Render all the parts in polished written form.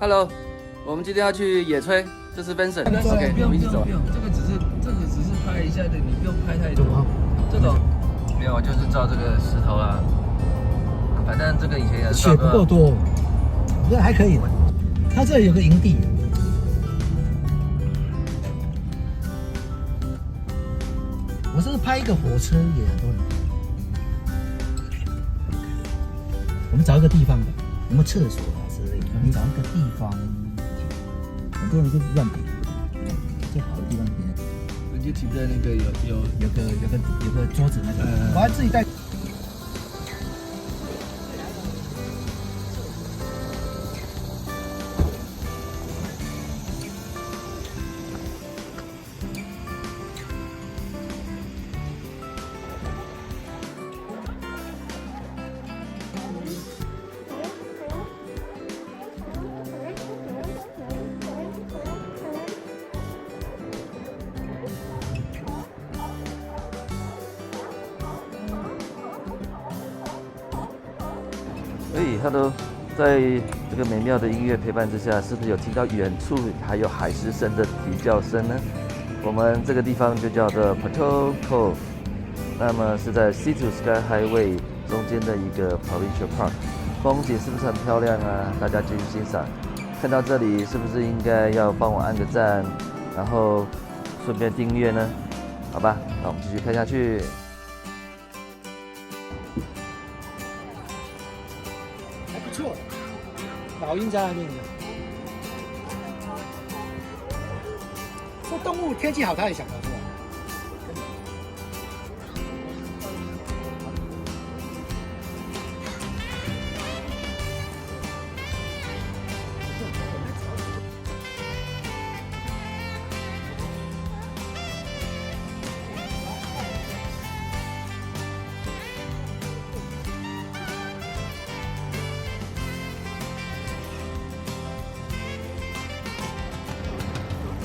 Hello， 我们今天要去野炊，这是 Vincent。OK， 我们一起走。不用，这个只是拍一下的，你不用拍太多。这种没有，就是照这个石头啦。反正这个以前也是。雪不够多，这还可以。它这里有个营地。我是拍一个火车也很多人。我们找一个地方的，有没有厕所啊之类的？你找一个地方，很多人就乱停，最好的地方停。你就停在那个有个桌子那个，我还自己带。Hello， 在这个美妙的音乐陪伴之下，是不是有听到远处还有海狮声的啼叫声呢？我们这个地方就叫做 Patrol Cove， 那么是在 Sea to Sky Highway 中间的一个 Provincial Park， 风景是不是很漂亮啊？大家继续欣赏。看到这里，是不是应该要帮我按个赞，然后顺便订阅呢？好吧，那我们继续看下去。不错，老鹰在那边。说动物天气好，它也想逃出来。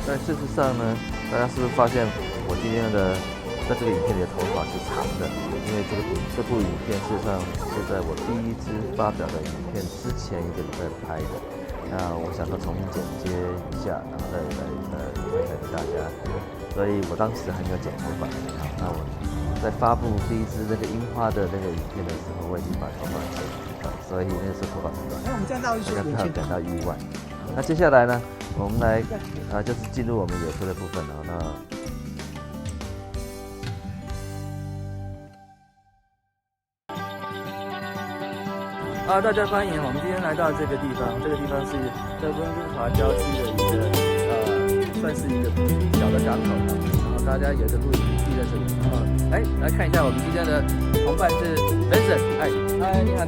但事实上呢，大家是不是发现我今天的在这个影片里的头发是长的？因为这部影片事实上是在我第一支发表的影片之前1个礼拜拍的。那我想说重新剪接一下，然后再来分享给大家。所以我当时还没有剪头发。那我在发布第一支那个樱花的那个影片的时候，我已经把头发剪了，所以那时候头发很短，那我们这样绕一圈，大家不要感到意外。那接下来呢，我们来就是进入我们野炊的部分了。那大家欢迎，我们今天来到这个地方，这个地方是在温哥华郊区的一个算是一个小的港口，然后大家有个露营地在这里。然后来看一下我们今天的同伴是 Vincent， 嗨，你好。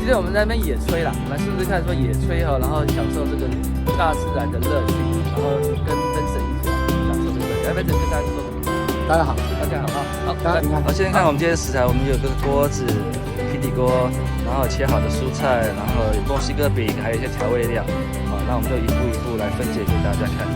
今天我们在那边野炊啦，我们来试试看说野炊哈，然后享受这个大自然的乐趣，然后跟 Vincent 一起享受这个乐趣。Vincent 跟大家说什么？大家好，大家好啊，好，好，现在看我们今天的食材，我们有个锅子、平底锅，然后切好的蔬菜，然后有墨西哥饼，还有一些调味料。好，那我们就一步一步来分解给大家看。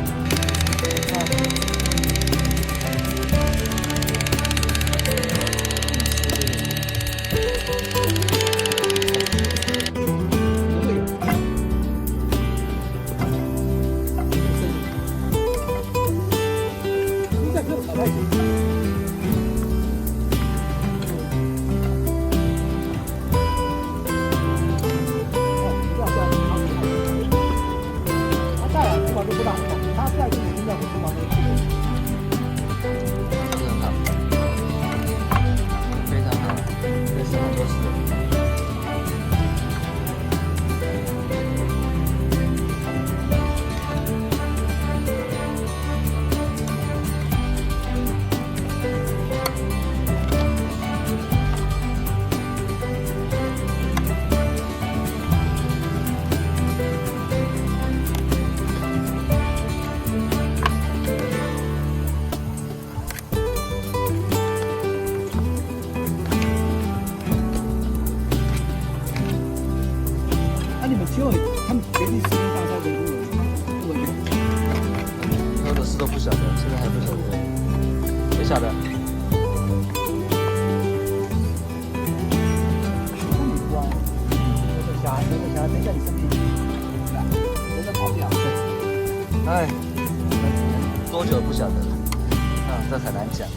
就他们决定时间大赛的路人，喝的事都不晓得，现在还不晓得，谁晓得？那你光，那个虾，等在你身边。久不晓得了，这很难讲。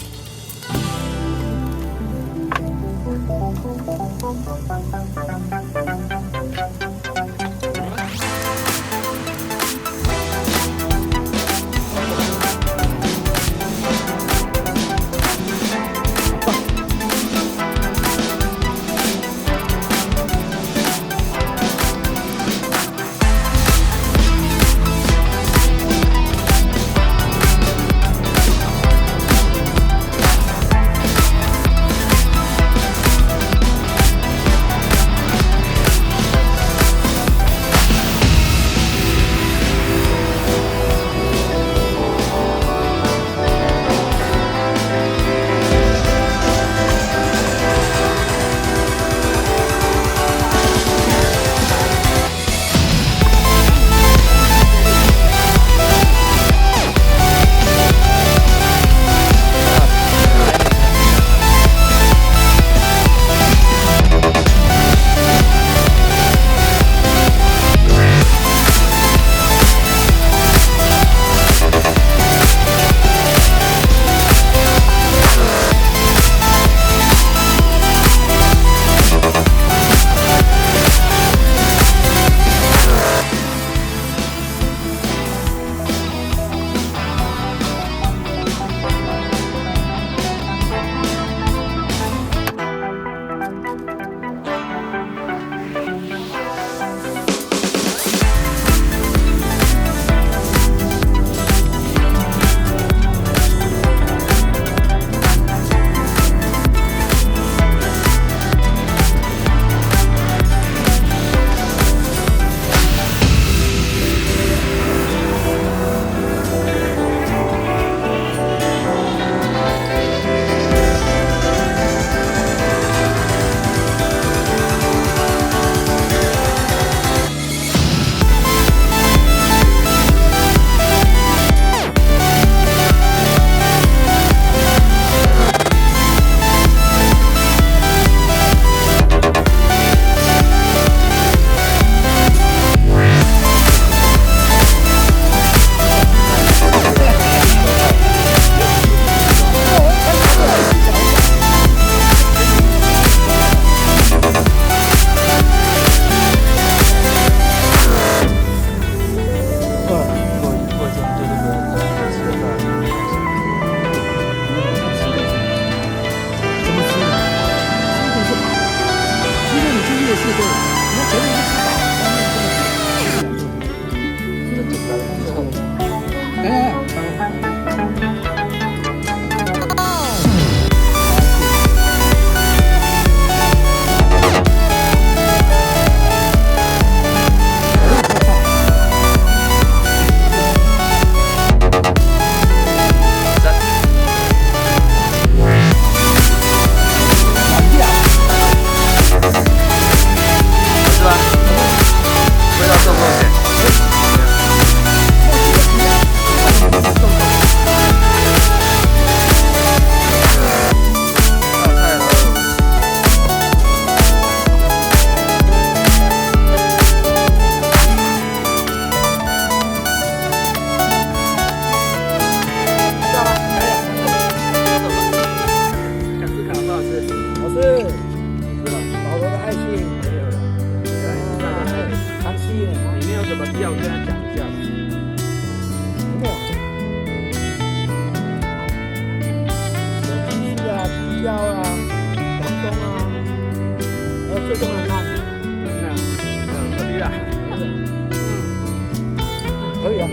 可以啊。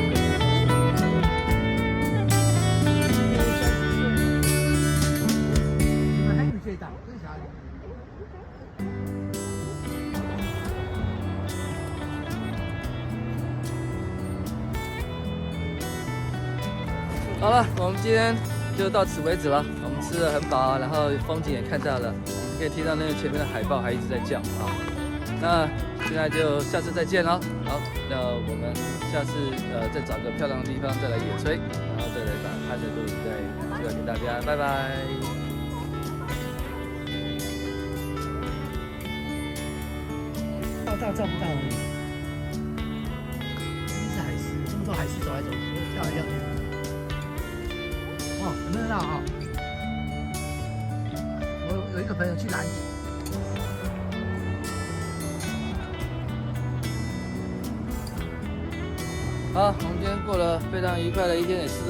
还有最大，为啥？好了，我们今天就到此为止了。我们吃的很饱，然后风景也看到了，可以听到那个前面的海豹还一直在叫啊。那现在就下次再见喽。好，那我们下次再找个漂亮的地方再来野炊，然后再来把拍摄录影再介绍给大家，拜拜。照不到而已。是海狮，这么多海狮走来走去，跳来跳去。哦，很热闹啊！我有一个朋友去南极。好，我们今天过了非常愉快的一天，也吃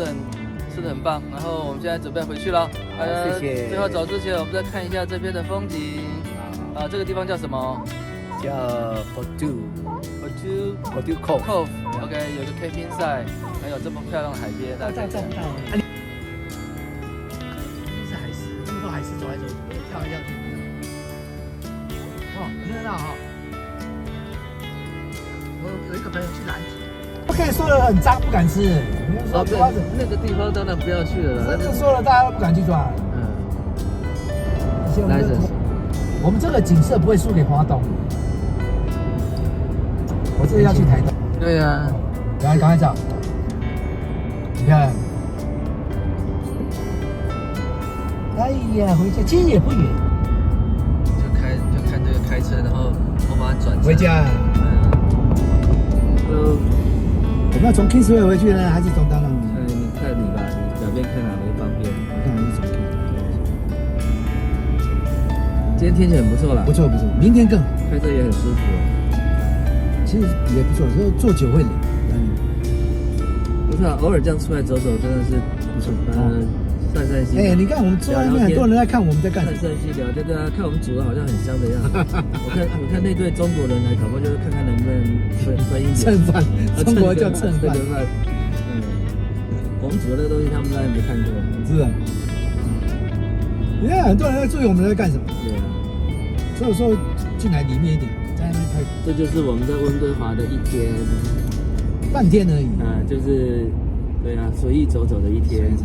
得很棒。然后我们现在准备回去了。谢谢。最后走之前，我们再看一下这边的风景。这个地方叫什么？叫 Fortu Cove。OK， 有个 camping site，还有这么漂亮的海边。大家看。是海狮，路过海狮走来走去，跳来跳去。哦，很热闹哈！我有一个朋友去南极。可以说的很脏，不敢吃。哦，对，那个地方当然不要去了。真的说了，大家都不敢去抓。我们这个景色不会输给花东。我这个要去台东。对呀。赶快找。你看。哎呀，回家其实也不远。就看这个开车，然后我把它转回家。我们要从 Kingsway 回去呢，还是从当当？你看你吧，你哪边看哪边方便。我看还是从 Kingsway。今天天气很不错啦，不错不错，明天更好，开车也很舒服。其实也不错，就坐久会冷。不是啊，偶尔这样出来走走真的是不错。散散心。哎，你看我们坐在那边，很多人在看我们在干什么。散散心聊天，对啊，看我们煮的好像很香的样子。我看那对中国人来，搞不好就是看看能不能分一点。蹭饭，中国叫蹭饭。我们煮的那个东西，他们当然没看过。是啊。你看很多人在注意我们在干什么。对啊。所以说进来里面一点，在那边拍。这就是我们在温哥华的一天。半天而已。就是对啊，随意走走的一天。